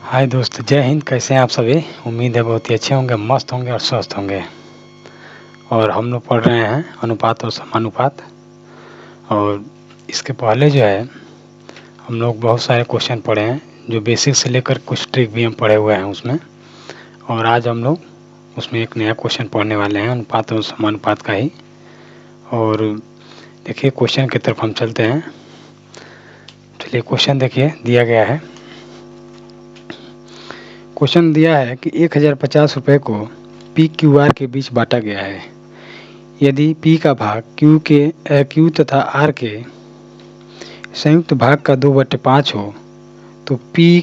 हाय दोस्त, जय हिंद। कैसे हैं आप सभी? उम्मीद है बहुत ही अच्छे होंगे, मस्त होंगे और स्वस्थ होंगे। और हम लोग पढ़ रहे हैं अनुपात और समानुपात। और इसके पहले जो है हम लोग बहुत सारे क्वेश्चन पढ़े हैं, जो बेसिक से लेकर कुछ ट्रिक भी हम पढ़े हुए हैं उसमें। और आज हम लोग उसमें एक नया क्वेश्चन पढ़ने वाले हैं, अनुपात और समानुपात का ही। और देखिए क्वेश्चन की तरफ हम चलते हैं। चलिए क्वेश्चन देखिए, दिया गया है। क्वेश्चन दिया है कि 1050 रुपये को पी क्यू आर के बीच बांटा गया है। यदि पी का भाग क्यू तथा आर के संयुक्त भाग का 2/5 हो तो पी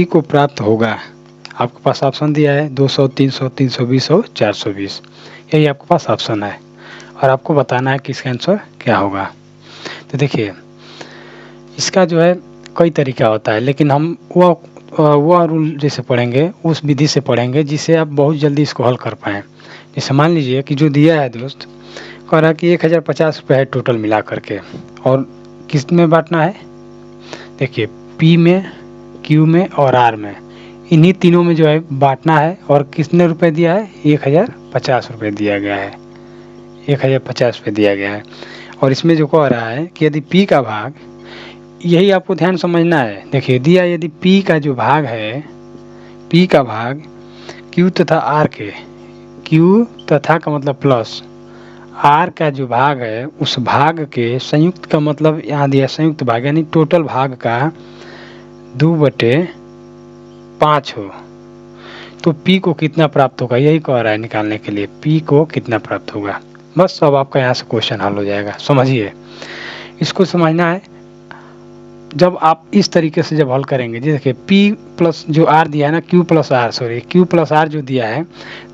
को प्राप्त होगा। आपके पास ऑप्शन दिया है 200, 300, 320 और 420। यही आपके पास ऑप्शन है और आपको बताना है कि इसका आंसर क्या होगा। तो देखिए इसका जो है कई तरीका होता है, लेकिन हम वो रूल जैसे पढ़ेंगे, उस विधि से पढ़ेंगे जिससे आप बहुत जल्दी इसको हल कर पाएँ। जैसे मान लीजिए कि जो दिया है दोस्त, कह रहा है कि 1050 रुपये है टोटल मिला करके, और किस में बांटना है। देखिए पी में, क्यू में और आर में, इन्हीं तीनों में जो है बांटना है। और कितने रुपए दिया है? 1050 रुपये दिया गया है। 1050 रुपये दिया गया है। और इसमें जो कह रहा है कि यदि पी का भाग, यही आपको ध्यान समझना है। देखिए दिया यदि पी का जो भाग है, पी का भाग क्यू तथा आर के, क्यू तथा का मतलब प्लस, आर का जो भाग है उस भाग के संयुक्त का मतलब यहाँ दिया संयुक्त भाग, यानी टोटल भाग का 2/5 हो तो पी को कितना प्राप्त होगा, यही कह रहा है निकालने के लिए। पी को कितना प्राप्त होगा, बस अब आपका यहाँ से क्वेश्चन हल हो जाएगा। समझिए, इसको समझना है। जब आप इस तरीके से जब हल करेंगे, जैसे P प्लस जो R दिया है ना, Q प्लस R जो दिया है,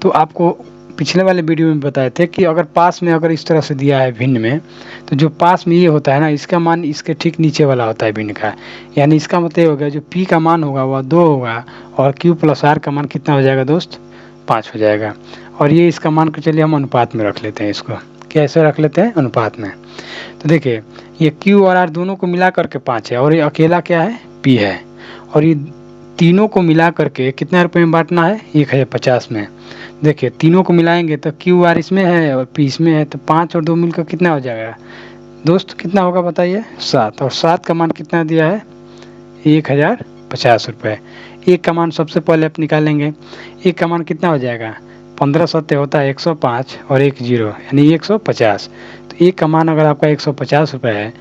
तो आपको पिछले वाले वीडियो में बताए थे कि अगर पास में अगर इस तरह से दिया है भिन्न में, तो जो पास में ये होता है ना, इसका मान इसके ठीक नीचे वाला होता है भिन्न का। यानी इसका मतलब हो गया जो P का मान होगा वह 2 होगा और Q प्लस R का मान कितना हो जाएगा दोस्त? 5 हो जाएगा। और ये इसका मान को चलिए हम अनुपात में रख लेते हैं। इसको कैसे रख लेते हैं? अनुपात में। तो देखिए ये Q और R दोनों को मिला करके 5 है और ये अकेला क्या है? P है। और ये तीनों को मिला करके कितने रुपए में बांटना है? 1050 में। देखिए तीनों को मिलाएंगे तो Q R इसमें है और P इसमें है, तो 5 और 2 मिलकर कितना हो जाएगा दोस्त? कितना होगा बताइए? 7। और 7 का मान कितना दिया है? 1050 रुपये। एक का मान सबसे पहले आप निकालेंगे। एक का मान कितना हो जाएगा? 15 सत्य होता है 105 और 1 0 यानी 150। तो एक का मान अगर आपका 150 रुपये है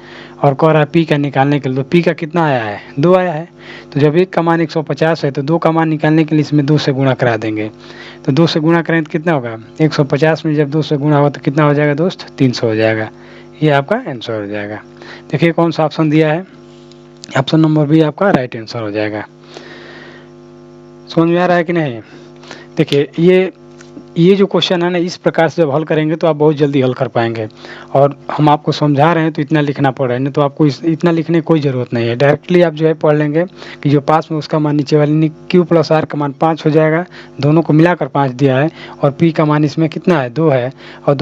और कह रहा है पी का निकालने के लिए, तो पी का कितना आया है? 2 आया है। तो जब एक का मान 150 है तो 2 का मान निकालने के लिए इसमें 2 से गुणा करा देंगे। तो 2 से गुणा करें तो कितना होगा? 150 में जब 2 से गुणा होगा तो कितना हो जाएगा दोस्त? 300 हो जाएगा। ये आपका आंसर हो जाएगा। देखिए कौन सा ऑप्शन दिया है? ऑप्शन नंबर बी आपका राइट आंसर हो जाएगा। समझ में आ रहा है कि नहीं? देखिए ये जो क्वेश्चन है ना, इस प्रकार से जब हल करेंगे तो आप बहुत जल्दी हल कर पाएंगे। और हम आपको समझा रहे हैं तो इतना लिखना पड़ रहा है, नहीं तो आपको इतना लिखने की कोई ज़रूरत नहीं है। डायरेक्टली आप जो है पढ़ लेंगे कि जो पास में उसका मान नीचे वाली Q प्लस R का मान 5 हो जाएगा। दोनों को मिलाकर 5 दिया है और P का मान इसमें कितना है? 2 है। और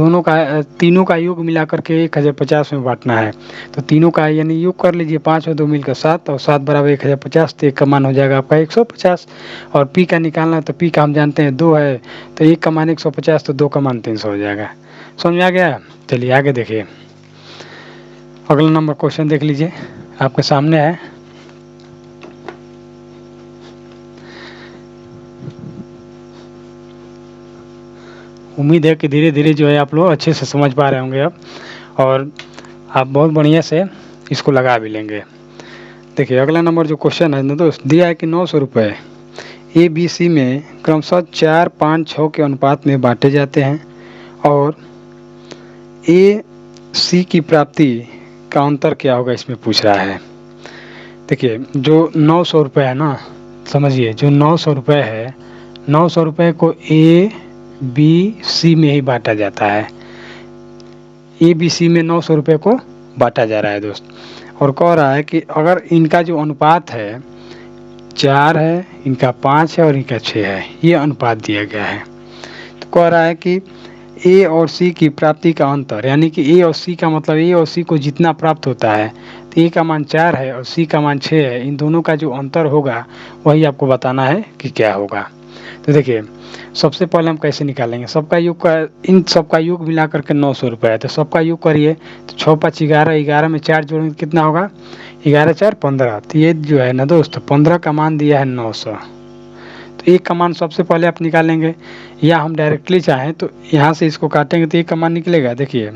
तीनों का योग मिला करके 1050 में बांटना है। तो तीनों का यानी योग कर लीजिए, 5 और 2 मिलकर 7 और 7 बराबर 1050। तो एक का मान हो जाएगा आपका 150। और P का निकालना है तो P का हम जानते हैं 2 है, तो एक का मान 150 तो 2 का मान 300 हो जाएगा। समझ में आ गया? चलिए आगे देखिए, अगला नंबर क्वेश्चन देख लीजिए, आपके सामने है। उम्मीद है कि धीरे धीरे जो है आप लोग अच्छे से समझ पा रहे होंगे अब, और आप बहुत बढ़िया से इसको लगा भी लेंगे। देखिए अगला नंबर जो क्वेश्चन है ना दोस्त, दिया है कि 900 रुपये ABC में क्रमशः 4, 5, 6 के अनुपात में बांटे जाते हैं और AC की प्राप्ति का अंतर क्या होगा, इसमें पूछ रहा है। देखिए जो 900 रुपये है ना, समझिए जो 900 रुपये है, 900 रुपये को ABC में ही बांटा जाता है। ABC में 900 रुपये को बांटा जा रहा है दोस्त। और कह रहा है कि अगर इनका जो अनुपात है 4 है, इनका 5 है और इनका 6 है, ये अनुपात दिया गया है। तो कह रहा है कि A और C की प्राप्ति का अंतर, यानी कि A और C का मतलब A और C को जितना प्राप्त होता है तो ए का मान 4 है और सी का मान 6 है। इन दोनों का जो अंतर होगा वही आपको बताना है कि क्या होगा। तो देखिए सबसे पहले हम कैसे निकालेंगे, सबका योग का, इन सबका योग मिला करके 900 रुपये है। तो सबका योग करिए तो 6 5 11, 11 में 4 जोड़ेंगे कितना होगा, 11 4 15। तो ये जो है ना दोस्त 15 का मान दिया है 900। तो एक का मान सबसे पहले आप निकालेंगे, या हम डायरेक्टली चाहें तो यहाँ से इसको काटेंगे तो एक का मान निकलेगा। देखिए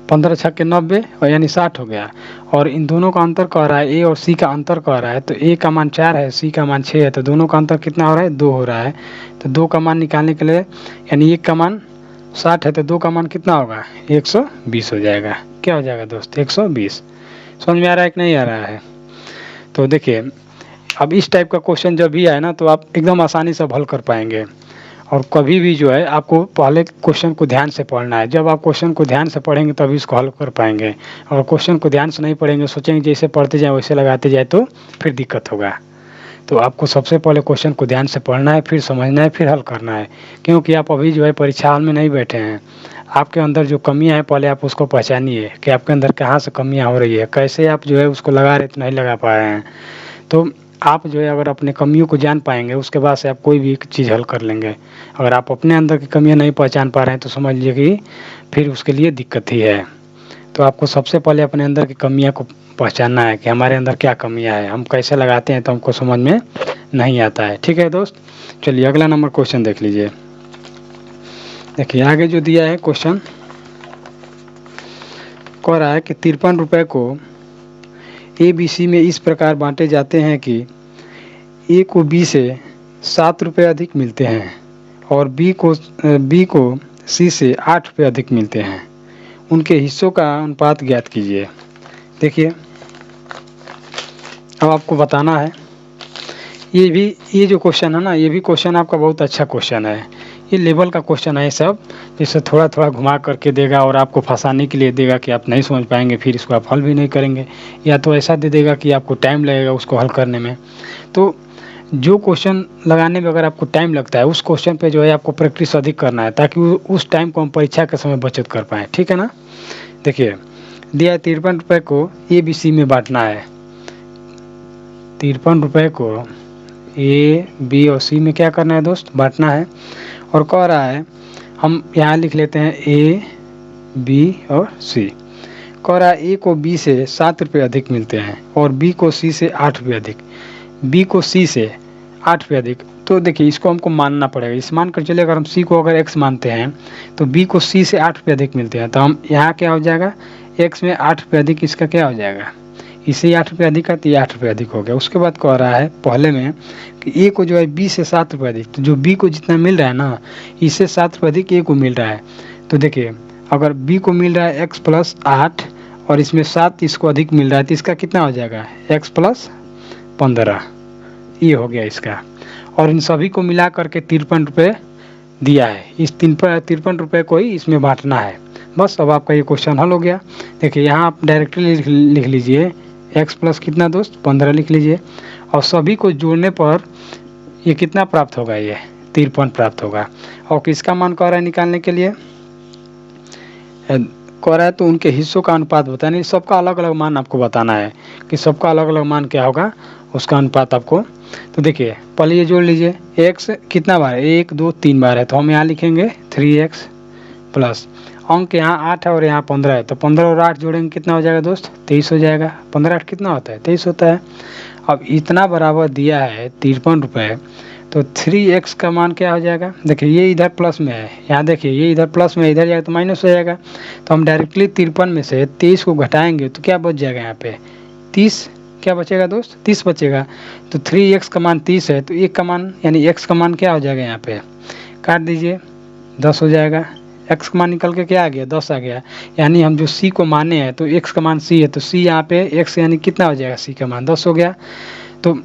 15 छक्के 90 और यानी 60 हो गया। और इन दोनों का अंतर कह रहा है, ए और सी का अंतर कह रहा है। तो ए का मान 4 है, सी का मान 6 है, तो दोनों का अंतर कितना हो रहा है, 2 हो रहा है। तो 2 का मान निकालने के लिए, यानी एक का मान 60 है तो 2 का मान कितना होगा, 120 हो जाएगा। क्या हो जाएगा दोस्त, 120। समझ में आ रहा है कि नहीं आ रहा है। तो देखिए अब इस टाइप का क्वेश्चन जब भी आए ना तो आप एकदम आसानी से हल कर पाएंगे। और कभी भी जो है आपको पहले क्वेश्चन को ध्यान से पढ़ना है। जब आप क्वेश्चन को ध्यान से पढ़ेंगे तभी इसको हल कर पाएंगे। और क्वेश्चन को ध्यान से नहीं पढ़ेंगे, सोचेंगे जैसे पढ़ते जाए वैसे लगाते जाए तो फिर दिक्कत होगा। तो आपको सबसे पहले क्वेश्चन को ध्यान से पढ़ना है, फिर समझना है, फिर हल करना है। क्योंकि आप अभी जो है परीक्षा हॉल में नहीं बैठे हैं। आपके अंदर जो कमियां हैं पहले आप उसको पहचानिए कि आपके अंदर कहाँ से कमियां हो रही है, कैसे आप जो है उसको लगा रहे तो नहीं लगा पा रहे हैं। तो आप जो है अगर अपने कमियों को जान पाएंगे उसके बाद से आप कोई भी चीज़ हल कर लेंगे। अगर आप अपने अंदर की कमियां नहीं पहचान पा रहे हैं तो समझ लीजिए कि फिर उसके लिए दिक्कत ही है। तो आपको सबसे पहले अपने अंदर की कमियां को पहचानना है कि हमारे अंदर क्या कमियां है, हम कैसे लगाते हैं तो हमको समझ में नहीं आता है। ठीक है दोस्त, चलिए अगला नंबर क्वेश्चन देख लीजिए। देखिए आगे जो दिया है क्वेश्चन कह रहा है कि 53 रुपये को ए बी सी में इस प्रकार बांटे जाते हैं कि ए को बी से 7 रुपये अधिक मिलते हैं और बी को सी से 8 रुपये अधिक मिलते हैं। उनके हिस्सों का अनुपात ज्ञात कीजिए। देखिए अब आपको बताना है, ये जो क्वेश्चन है ना, ये भी क्वेश्चन आपका बहुत अच्छा क्वेश्चन है। ये लेवल का क्वेश्चन है सब, जिससे थोड़ा थोड़ा घुमा करके देगा और आपको फंसाने के लिए देगा कि आप नहीं समझ पाएंगे, फिर इसको आप हल भी नहीं करेंगे, या तो ऐसा दे देगा कि आपको टाइम लगेगा उसको हल करने में। तो जो क्वेश्चन लगाने में अगर आपको टाइम लगता है उस क्वेश्चन पे जो है आपको प्रैक्टिस अधिक करना है, ताकि उस टाइम को हम परीक्षा के समय बचत कर पाएँ। ठीक है ना। देखिए दिया है 53 रुपये को ए बी सी में बांटना है। 53 रुपये को ए बी और सी में क्या करना है दोस्त, बांटना है। और कह रहा है, हम यहाँ लिख लेते हैं ए बी और सी। कह रहा है ए को बी से 7 रुपये अधिक मिलते हैं और बी को सी से 8 रुपये अधिक, बी को सी से 8 रुपये अधिक। तो देखिए इसको हमको मानना पड़ेगा। इस मान कर चलिए अगर हम सी को अगर एक्स मानते हैं तो बी को सी से 8 रुपये अधिक मिलते हैं, तो हम यहाँ क्या हो जाएगा, एक्स में 8 रुपये अधिक, इसका क्या हो जाएगा, इसे 8 रुपये अधिक है तो ये 8 रुपये अधिक हो गया। उसके बाद कह रहा है पहले में कि ए को जो है बी से 7 रुपये अधिक, तो जो बी को जितना मिल रहा है ना इससे 7 रुपये अधिक ए को मिल रहा है। तो देखिए अगर बी को मिल रहा है एक्स प्लस 8 और इसमें 7 इसको अधिक मिल रहा है तो इसका कितना हो जाएगा, एक्स प्लस 15, ये हो गया इसका। और इन सभी को मिला करके 53 रुपये दिया है। इस 53 रुपये को ही इसमें बांटना है। बस अब आपका ये क्वेश्चन हल हो गया। देखिए यहाँ आप डायरेक्टली लिख लीजिए x प्लस कितना दोस्त, 15 लिख लीजिए। और सभी को जोड़ने पर ये कितना प्राप्त होगा, ये 53 प्राप्त होगा। और किसका मान कह रहा है निकालने के लिए, कह रहा है तो उनके हिस्सों का अनुपात बताना है। सबका अलग अलग मान आपको बताना है कि सबका अलग अलग मान क्या होगा, उसका अनुपात आपको। तो देखिए पहले ये जोड़ लीजिए, x कितना बार है, 1 2 3 बार है, तो हम यहाँ लिखेंगे 3x प्लस अंक यहाँ 8 है और यहाँ 15 है, तो 15 और 8 जोड़ेंगे कितना हो जाएगा दोस्त, 23 हो जाएगा। 15 8 कितना होता है, 23 होता है। अब इतना बराबर दिया है 53 रुपये, तो 3x का मान क्या हो जाएगा, देखिए ये इधर प्लस में है, यहाँ देखिए ये इधर प्लस में, इधर जाएगा तो माइनस हो जाएगा। तो हम डायरेक्टली 53 में से 23 को घटाएंगे तो क्या बच जाएगा, यहाँ पे 30 क्या बचेगा दोस्त, 30 बचेगा। तो 3x का मान 30 है, तो एक का मान यानी x का मान क्या हो जाएगा, यहाँ पे काट दीजिए 10 हो जाएगा। x का मान निकल के क्या आ गया, 10 आ गया। यानी हम जो c को माने हैं तो x का मान c है, तो c यहाँ पे x यानी कितना हो जाएगा, c का मान 10 हो गया। तो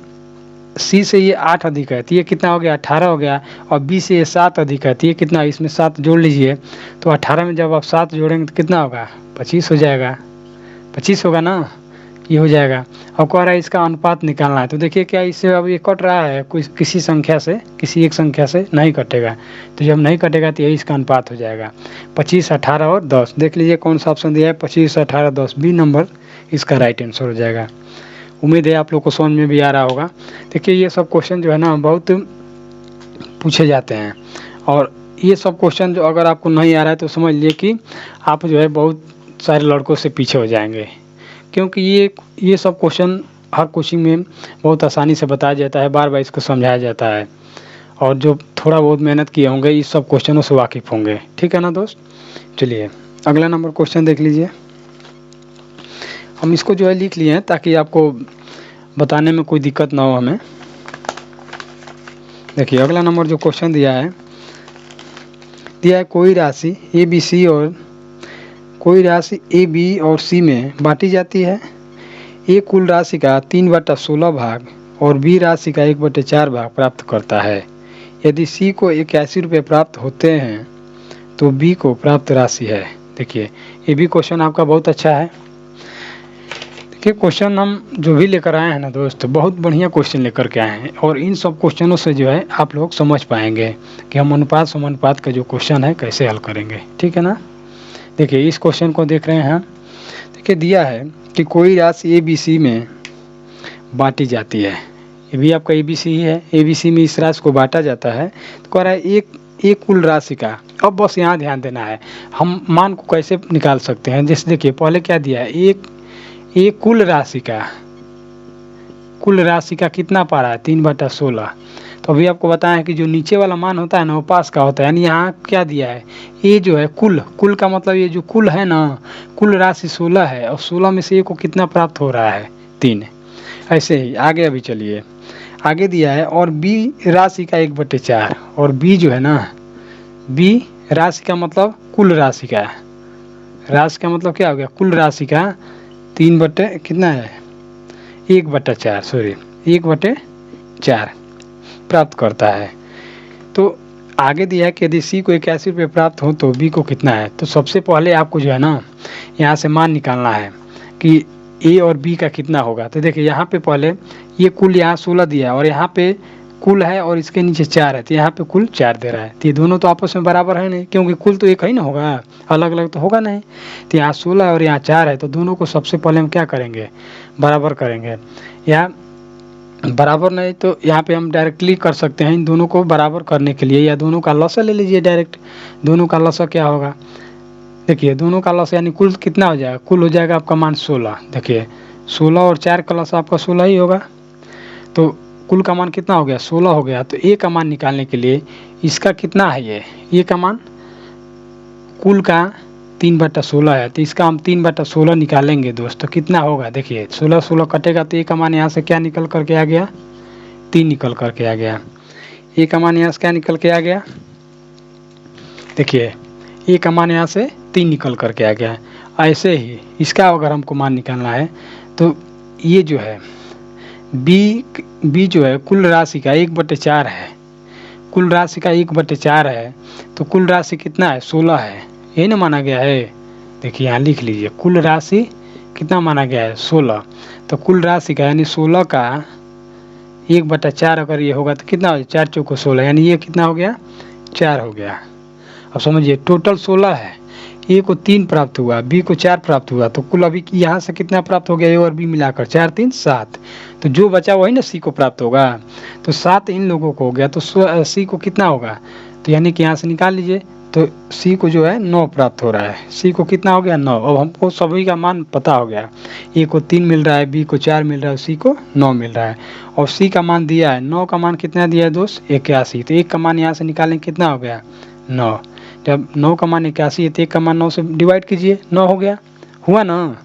c से ये 8 अधिक है तो ये कितना हो गया, 18 हो गया। और b से ये 7 अधिक है तो ये कितना, इसमें 7 जोड़ लीजिए। तो 18 में जब आप 7 जोड़ेंगे तो कितना होगा, 25 हो जाएगा। 25 होगा ना, ये हो जाएगा। अब कह रहा है इसका अनुपात निकालना है। तो देखिए क्या इससे अब ये कट रहा है, कोई किसी संख्या से, किसी एक संख्या से नहीं कटेगा। तो जब नहीं कटेगा तो यही इसका अनुपात हो जाएगा, 25 18 और 10। देख लीजिए कौन सा ऑप्शन दिया है, 25 18 10, बी नंबर इसका राइट आंसर हो जाएगा। उम्मीद है आप लोग को समझ में भी आ रहा होगा। देखिए ये सब क्वेश्चन जो है ना बहुत पूछे जाते हैं, और ये सब क्वेश्चन जो अगर आपको नहीं आ रहा है तो समझ लिए कि आप जो है बहुत सारे लड़कों से पीछे हो जाएंगे, क्योंकि ये सब क्वेश्चन हर कोचिंग में बहुत आसानी से बताया जाता है, बार बार इसको समझाया जाता है, और जो थोड़ा बहुत मेहनत किए होंगे इस सब क्वेश्चनों से वाकिफ़ होंगे। ठीक है ना दोस्त। चलिए अगला नंबर क्वेश्चन देख लीजिए। हम इसको जो है लिख लिए हैं ताकि आपको बताने में कोई दिक्कत ना हो हमें। देखिए अगला नंबर जो क्वेश्चन दिया है कोई राशि ए बी और सी में बांटी जाती है। ए कुल राशि का 3/16 भाग और बी राशि का 1/4 भाग प्राप्त करता है। यदि सी को 81 रुपये प्राप्त होते हैं तो बी को प्राप्त राशि है। देखिए ये भी क्वेश्चन आपका बहुत अच्छा है। देखिए क्वेश्चन हम जो भी लेकर आए हैं ना दोस्त, बहुत बढ़िया क्वेश्चन लेकर के आए हैं, और इन सब क्वेश्चनों से जो है आप लोग समझ पाएंगे कि हम अनुपात समानुपात का जो क्वेश्चन है कैसे हल करेंगे। ठीक है ना। देखिए इस क्वेश्चन को देख रहे हैं हम। देखिए दिया है कि कोई राशि ए बी सी में बांटी जाती है। ये भी आपका ए बी सी ही है। ए बी सी में इस राशि को बांटा जाता है तो कह रहा है एक कुल राशि का। अब बस यहाँ ध्यान देना है, हम मान को कैसे निकाल सकते हैं। जैसे देखिए पहले क्या दिया है, एक कुल राशि का कितना पा रहा है 3/16। तो अभी आपको बताया है कि जो नीचे वाला मान होता है ना वो पास का होता है, यानी यहाँ क्या दिया है, ये जो है कुल का मतलब ये जो कुल है ना, कुल राशि 16 है और 16 में से ए को कितना प्राप्त हो रहा है 3। ऐसे ही आगे अभी चलिए आगे दिया है और बी राशि का 1/4, और बी जो है ना, बी राशि का मतलब कुल राशि का मतलब क्या हो गया, कुल राशि का 3 कितना है 1/4 प्राप्त करता है। तो आगे दिया है कि यदि सी को 81 रुपये प्राप्त हो तो बी को कितना है। तो सबसे पहले आपको जो है ना यहाँ से मान निकालना है कि ए और बी का कितना होगा। तो देखिए यहाँ पे पहले ये कुल यहाँ 16 दिया है और यहाँ पे कुल है और इसके नीचे 4 है, तो यहाँ पे कुल 4 दे रहा है। तो ये दोनों तो आपस में बराबर है नहीं, क्योंकि कुल तो एक ही ना होगा, अलग अलग तो होगा नहीं। तो यहाँ 16 और यहाँ 4 है, तो दोनों को सबसे पहले हम क्या करेंगे, बराबर करेंगे। यहाँ बराबर नहीं तो यहाँ पे हम डायरेक्टली कर सकते हैं। इन दोनों को बराबर करने के लिए या दोनों का लसा ले लीजिए डायरेक्ट। दोनों का लसा क्या होगा, देखिए दोनों का लसा यानी कुल कितना हो जाएगा, कुल हो जाएगा आपका मान 16। देखिए 16 और 4 का लसा आपका 16 ही होगा, तो कुल का मान कितना हो गया 16 हो गया। तो ए का मान निकालने के लिए इसका कितना है, ये का मान कुल का 3/16 है, तो इसका हम 3/16 निकालेंगे दोस्त। तो कितना होगा, देखिए 16 कटेगा तो ए का मान यहाँ से क्या निकल करके आ गया, 3 निकल करके आ गया। ए का मान यहाँ से क्या निकल के आ गया, देखिए ए का मान यहाँ से 3 निकल करके आ गया। ऐसे ही इसका अगर हमको मान निकालना है तो ये जो है बी जो है कुल राशि का 1/4 है, कुल राशि का 1/4 है। तो कुल राशि कितना है 16 है, यही ना माना गया है। देखिए यहाँ लिख लीजिए कुल राशि कितना माना गया है 16। तो कुल राशि का यानी 16 का 1/4 अगर ये होगा तो कितना हो जाए 4 चौको 16, यानी ये कितना हो गया 4 हो गया। अब समझिए टोटल 16 है, ए को 3 प्राप्त हुआ, बी को 4 प्राप्त हुआ, तो कुल अभी यहाँ से कितना प्राप्त हो गया ए और बी मिलाकर 4 3 7। तो जो बचा वही ना सी को प्राप्त होगा, तो 7 इन लोगों को हो गया, तो सी को कितना होगा, तो यानी कि यहाँ से निकाल लीजिए। तो सी को जो है 9 प्राप्त हो रहा है, सी को कितना हो गया 9। अब हमको सभी का मान पता हो गया, ए को 3 मिल रहा है, बी को 4 मिल रहा है, सी को 9 मिल रहा है। और सी का मान दिया है 9 का मान कितना दिया है दोस्त 81। तो एक का मान यहाँ से निकालें कितना हो गया 9। जब 9 का मान 81 है तो एक का मान 9 से डिवाइड कीजिए, 9 हो गया, हुआ ना।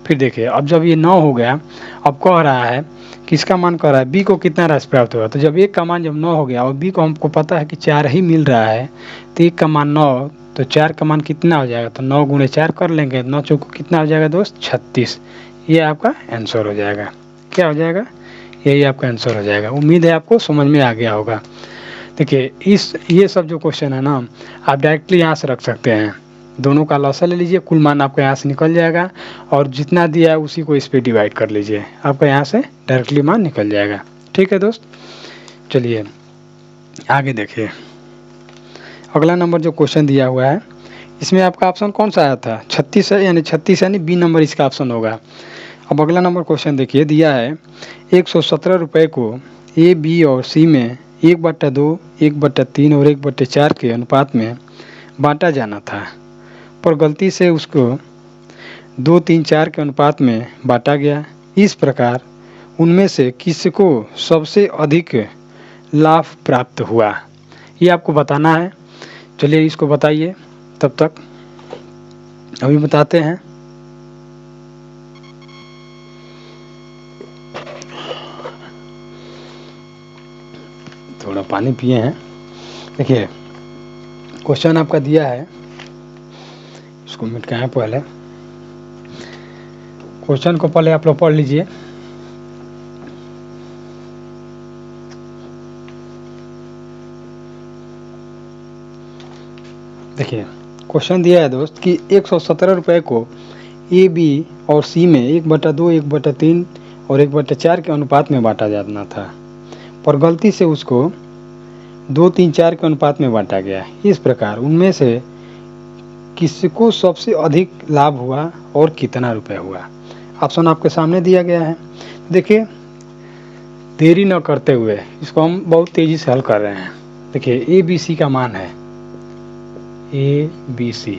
फिर देखिए अब जब ये 9 हो गया, अब कह रहा है किसका मान कह रहा है बी को कितना राशि प्राप्त होगा। तो जब एक का मान जब 9 हो गया और बी को हमको पता है कि 4 ही मिल रहा है, तो एक का मान 9, तो 4 का मान कितना हो जाएगा, तो 9 × 4 कर लेंगे, 9 चौको कितना हो जाएगा दोस्त 36। ये आपका आंसर हो जाएगा, क्या हो जाएगा, यही आपका आंसर हो जाएगा। उम्मीद है आपको समझ में आ गया होगा। देखिए ये सब जो क्वेश्चन है ना आप डायरेक्टली यहाँ से रख सकते हैं, दोनों का लॉसा ले लीजिए, कुल मान आपका यहाँ से निकल जाएगा और जितना दिया है उसी को इस पे डिवाइड कर लीजिए, आपका यहाँ से डायरेक्टली मान निकल जाएगा। ठीक है दोस्त, चलिए आगे देखिए अगला नंबर जो क्वेश्चन दिया हुआ है इसमें आपका ऑप्शन कौन सा आया था? 36 है, यानी 36 यानी बी नंबर इसका ऑप्शन होगा। अब अगला नंबर क्वेश्चन देखिए, दिया है 117 रुपये को ए, बी और सी में 1/2, 1/3 और 1/4 के अनुपात में बांटा जाना था, पर गलती से उसको 2, 3, 4 के अनुपात में बांटा गया। इस प्रकार उनमें से किसको सबसे अधिक लाभ प्राप्त हुआ, ये आपको बताना है। चलिए इसको बताइए, तब तक अभी बताते हैं। थोड़ा पानी पिए हैं। देखिए क्वेश्चन आपका दिया है, इसको मिटाएं पहले। क्वेश्चन को पहले आप लोग पढ़ लीजिए। देखिए क्वेश्चन दिया है दोस्त कि 117 रुपये को ए, बी और सी में 1/2, 1/3 और 1/4 के अनुपात में बांटा जाना था, पर गलती से उसको 2, 3, 4 के अनुपात में बांटा गया। इस प्रकार उनमें से किसको सबसे अधिक लाभ हुआ और कितना रुपए हुआ। ऑप्शन आपके सामने दिया गया है। देखिए देरी न करते हुए इसको हम बहुत तेजी से हल कर रहे हैं। देखिए ए, बी, सी का मान है, ए, बी, सी।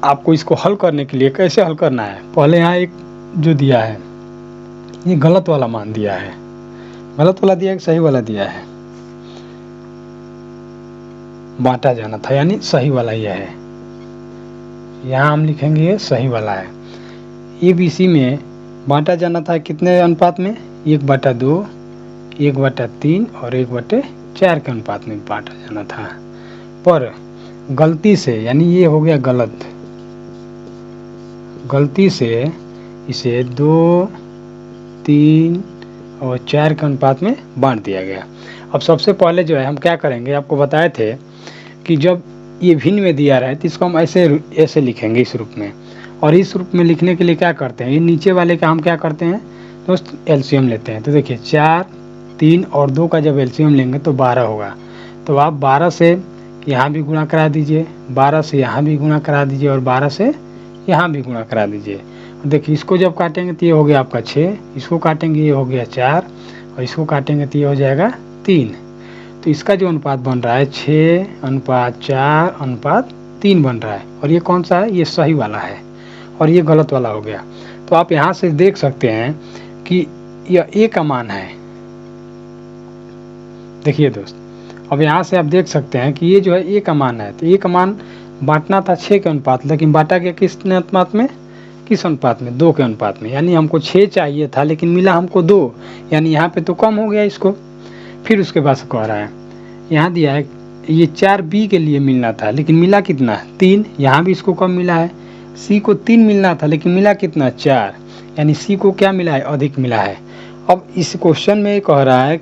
आपको इसको हल करने के लिए कैसे हल करना है, पहले यहाँ एक जो दिया है ये गलत वाला मान दिया है। गलत वाला दिया है कि सही वाला दिया है? बांटा जाना था यानी सही वाला यह है। यहाँ हम लिखेंगे ये सही वाला है। ए, बी, सी में बांटा जाना था कितने अनुपात में? 1/2, 1/3 और 1/4 के अनुपात में बांटा जाना था, पर गलती से यानी ये हो गया गलत, गलती से इसे 2, 3 और 4 के अनुपात में बांट दिया गया। अब सबसे पहले जो है हम क्या करेंगे, आपको बताए थे कि जब ये भिन्न में दिया रहे तो इसको हम ऐसे लिखेंगे इस रूप में। और इस रूप में लिखने के लिए क्या करते हैं, ये नीचे वाले का हम क्या करते हैं दोस्त, एलसीएम लेते हैं। तो देखिए 4, 3 और 2 का जब एलसीएम लेंगे तो 12 होगा। तो आप 12 से यहाँ भी गुणा करा दीजिए, 12 से यहाँ भी गुणा करा दीजिए और 12 से यहाँ भी गुणा करा दीजिए। देखिए इसको जब काटेंगे तो ये हो गया आपका 6, इसको काटेंगे ये हो गया 4 और इसको काटेंगे तो ये हो जाएगा 3। तो इसका जो अनुपात बन रहा है 6:4:3 बन रहा है। और ये कौन सा है, ये सही वाला है और ये गलत वाला हो गया। तो आप यहाँ से देख सकते हैं कि यह ए का मान है। देखिए दोस्त, अब यहाँ से आप देख सकते हैं कि ये जो है ए का मान है। तो ए का मान बांटना था 6 के अनुपात, लेकिन बांटा गया किस अनुपात में, किस अनुपात में, 2 के अनुपात में। यानी हमको 6 चाहिए था लेकिन मिला हमको 2, यानी यहाँ पे तो कम हो गया इसको। फिर उसके बाद कह रहा है, यहाँ दिया है ये 4B के लिए मिलना था लेकिन मिला कितना, 3। यहाँ भी इसको कम मिला है। सी को 3 मिलना था लेकिन मिला कितना, 4। यानी सी को क्या मिला है, अधिक मिला है। अब इस क्वेश्चन में कह रहा है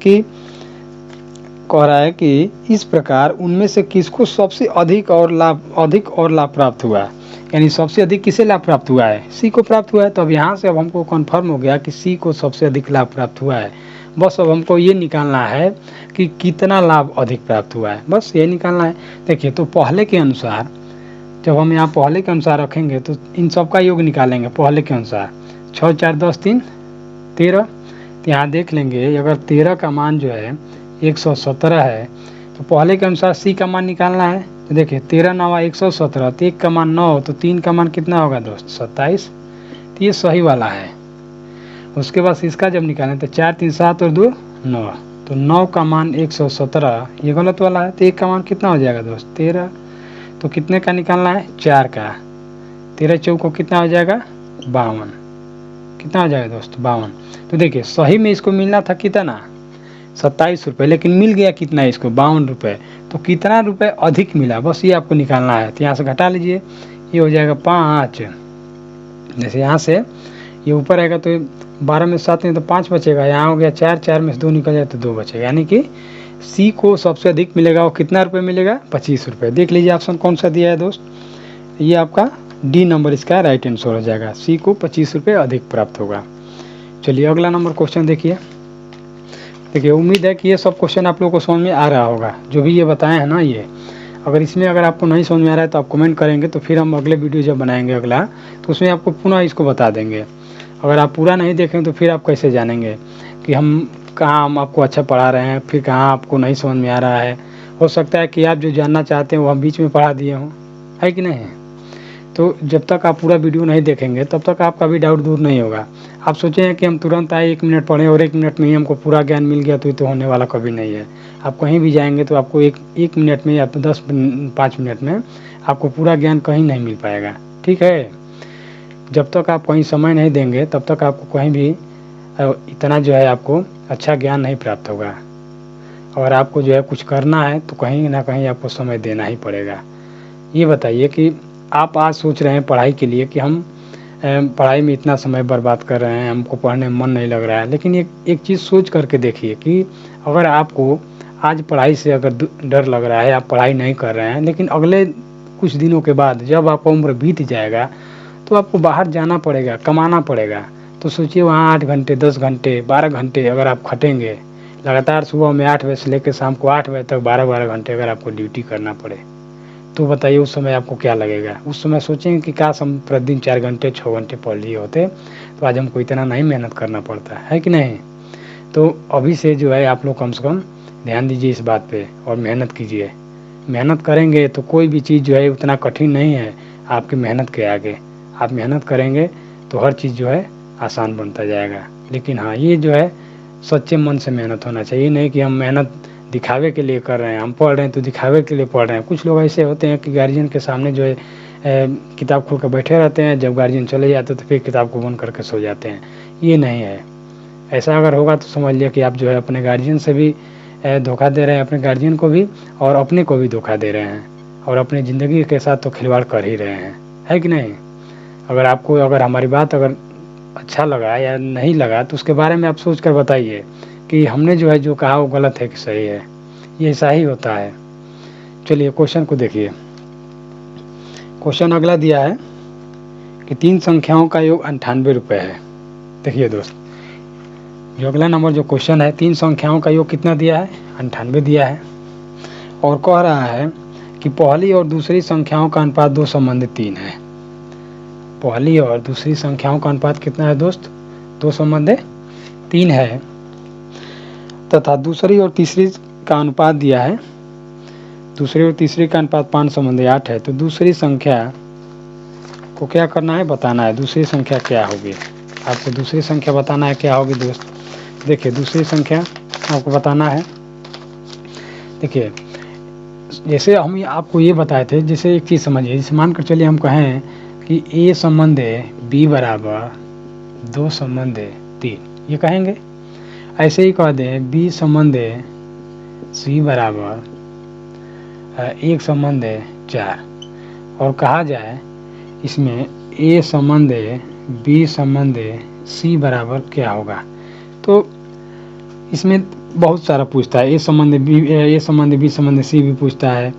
कि इस प्रकार उनमें से किसको सबसे अधिक और लाभ प्राप्त हुआ। यानी सबसे अधिक किसे लाभ प्राप्त हुआ है, सी को प्राप्त हुआ है। तो अब यहाँ से अब हमको कन्फर्म हो गया कि सी को सबसे अधिक लाभ प्राप्त हुआ है। बस अब हमको ये निकालना है कि कितना लाभ अधिक प्राप्त हुआ है, बस ये निकालना है। देखिए तो पहले के अनुसार, जब हम यहाँ पहले के अनुसार रखेंगे तो इन सब का योग निकालेंगे पहले के अनुसार। 6, 4, 10, 3, 13। तो यहाँ देख लेंगे अगर 13 का मान जो है 117 है तो पहले के अनुसार सी का मान निकालना है। तो देखिए 13 9 117, तो 1 का मान 9, तो 3 का मान कितना होगा दोस्त, 27। तो ये सही वाला है। उसके बाद इसका जब निकालें तो 4, 3, 7 और 2, 9। तो 9 का मान 117, ये गलत वाला है। तो 1 का मान कितना हो जाएगा दोस्त, 13। तो कितने का निकालना है, 4 का। 13 चौको कितना हो जाएगा, 52। कितना हो जाएगा दोस्त, 52। तो देखिए सही में इसको मिलना था कितना, 27 रुपये, लेकिन मिल गया कितना इसको, 52 रुपये। तो कितना रुपए अधिक मिला, बस ये आपको निकालना है। तो यहाँ से घटा लीजिए, ये हो जाएगा 5। जैसे यहाँ से ये ऊपर आएगा तो 12 में 7 नहीं तो 5 बचेगा। यहाँ हो गया 4, 4 में से 2 निकल जाए तो 2 बचेगा। यानी कि सी को सबसे अधिक मिलेगा, वो कितना रुपये मिलेगा, 25 रुपये। देख लीजिए ऑप्शन कौन सा दिया है दोस्त, ये आपका डी नंबर इसका राइट आंसर हो जाएगा। सी को 25 रुपये अधिक प्राप्त होगा। चलिए अगला नंबर क्वेश्चन देखिए। देखिए उम्मीद है कि ये सब क्वेश्चन आप लोगों को समझ में आ रहा होगा, जो भी ये बताए हैं ना, ये अगर इसमें अगर आपको नहीं समझ में आ रहा है तो आप कमेंट करेंगे, तो फिर हम अगले वीडियो जब बनाएंगे अगला, तो उसमें आपको पुनः इसको बता देंगे। अगर आप पूरा नहीं देखें तो फिर आप कैसे जानेंगे कि हम आपको अच्छा पढ़ा रहे हैं, फिर कहाँ आपको नहीं समझ में आ रहा है। हो सकता है कि आप जो जानना चाहते हैं वो हम बीच में पढ़ा दिए हों, है कि नहीं। तो जब तक आप पूरा वीडियो नहीं देखेंगे तब तक आपका भी डाउट दूर नहीं होगा। आप सोचें कि हम तुरंत आए 1 मिनट पढ़ें और 1 मिनट में ही हमको पूरा ज्ञान मिल गया, तो ये तो होने वाला कभी नहीं है। आप कहीं भी जाएंगे तो आपको एक मिनट में या 5 मिनट में आपको पूरा ज्ञान कहीं नहीं मिल पाएगा, ठीक है। जब तक आप कहीं समय नहीं देंगे तब तक आपको कहीं भी इतना जो है आपको अच्छा ज्ञान नहीं प्राप्त होगा। और आपको जो है कुछ करना है तो कहीं ना कहीं आपको समय देना ही पड़ेगा। ये बताइए कि आप आज सोच रहे हैं पढ़ाई के लिए कि हम पढ़ाई में इतना समय बर्बाद कर रहे हैं, हमको पढ़ने में मन नहीं लग रहा है, लेकिन एक चीज़ सोच करके देखिए कि अगर आपको आज पढ़ाई से अगर डर लग रहा है, आप पढ़ाई नहीं कर रहे हैं, लेकिन अगले कुछ दिनों के बाद जब आपका उम्र बीत जाएगा तो आपको बाहर जाना पड़ेगा, कमाना पड़ेगा। तो सोचिए वहाँ 8 घंटे, 10 घंटे, 12 घंटे अगर आप खटेंगे लगातार, सुबह में 8 बजे से लेकर शाम को 8 बजे तक 12-12 घंटे अगर आपको ड्यूटी करना पड़े, तो बताइए उस समय आपको क्या लगेगा। उस समय सोचेंगे कि काश हम प्रतिदिन 4 घंटे 6 घंटे पढ़ लिए होते तो आज हमको इतना नहीं मेहनत करना पड़ता है कि नहीं। तो अभी से जो है आप लोग कम से कम ध्यान दीजिए इस बात पे और मेहनत कीजिए। मेहनत करेंगे तो कोई भी चीज़ जो है उतना कठिन नहीं है आपकी मेहनत के आगे। आप मेहनत करेंगे तो हर चीज़ जो है आसान बनता जाएगा। लेकिन हाँ, ये जो है सच्चे मन से मेहनत होना चाहिए, नहीं कि हम मेहनत दिखावे के लिए कर रहे हैं, हम पढ़ रहे हैं तो दिखावे के लिए पढ़ रहे हैं। कुछ लोग ऐसे होते हैं कि गार्जियन के सामने जो है किताब खोल कर बैठे रहते हैं, जब गार्जियन चले जाते हैं तो फिर किताब को बंद करके सो जाते हैं। ये नहीं है। ऐसा अगर होगा तो समझ लिया कि आप जो है अपने गार्जियन से भी धोखा दे रहे हैं, अपने गार्जियन को भी और अपने को भी धोखा दे रहे हैं, और अपनी ज़िंदगी के साथ तो खिलवाड़ कर ही रहे हैं, है कि नहीं। अगर हमारी बात अगर अच्छा लगा या नहीं लगा तो उसके बारे में आप सोच कर बताइए कि हमने जो है जो कहा वो गलत है कि सही है। ये ऐसा ही होता है। चलिए क्वेश्चन को देखिए। क्वेश्चन अगला दिया है कि 3 संख्याओं का योग 98 रुपये है। देखिए दोस्त, जो अगला नंबर जो क्वेश्चन है, 3 संख्याओं का योग कितना दिया है, 98 दिया है, और कह रहा है कि पहली और दूसरी संख्याओं का अनुपात 2:3 है। पहली और दूसरी संख्याओं का अनुपात कितना है दोस्त, 2:3 है, तथा दूसरी और तीसरी का अनुपात दिया है, दूसरी और तीसरी का अनुपात 5:8 है। तो दूसरी संख्या को क्या करना है, बताना है। दूसरी संख्या क्या होगी, आपको दूसरी संख्या बताना है क्या होगी दोस्त। देखिए दूसरी संख्या आपको बताना है। देखिए जैसे हम आपको ये बताए थे, जैसे एक चीज़ समझिए, जैसे मानकर चलिए हम कहें कि A संबंध B बराबर 2:3, ये कहेंगे। ऐसे ही कह दें B संबंध C बराबर 1:4, और कहा जाए इसमें A संबंध B संबंध C बराबर क्या होगा। तो इसमें बहुत सारा पूछता है। A संबंध B संबंध C भी पूछता है,